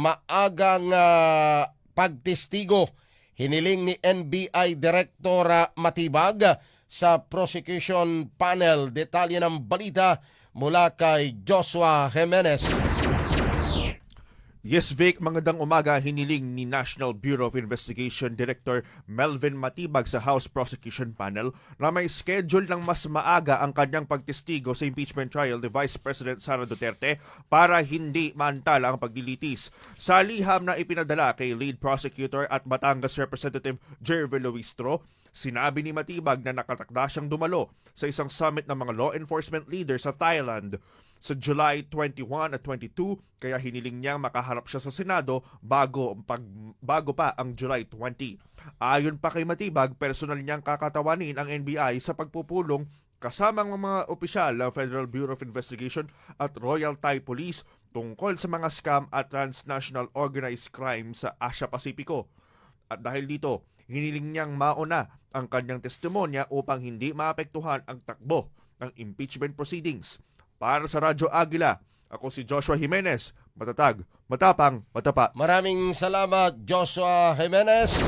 maagang pagtestigo. Hiniling ni NBI Director Matibag sa prosecution panel. Detalye ng balita mula kay Joshua Jimenez. Yes, Vic, magandang umaga. Hiniling ni National Bureau of Investigation Director Melvin Matibag sa House Prosecution Panel na may schedule ng mas maaga ang kanyang pagtestigo sa impeachment trial ni Vice President Sara Duterte para hindi maantala ang paglilitis. Sa liham na ipinadala kay Lead Prosecutor at Batangas Representative Jervy Luistro, sinabi ni Matibag na nakatakda siyang dumalo sa isang summit ng mga law enforcement leaders sa Thailand sa July 21 at 22, kaya hiniling niyang makaharap siya sa Senado bago pa ang July 20. Ayon pa kay Matibag, personal niyang kakatawanin ang NBI sa pagpupulong kasamang mga opisyal ng Federal Bureau of Investigation at Royal Thai Police tungkol sa mga scam at transnational organized crime sa Asia Pasipiko. At dahil dito, hiniling niyang mauna ang kanyang testimonya upang hindi maapektuhan ang takbo ng impeachment proceedings. Para sa Radyo Agila, ako si Joshua Jimenez, matatag, matapang, matapat. Maraming salamat, Joshua Jimenez.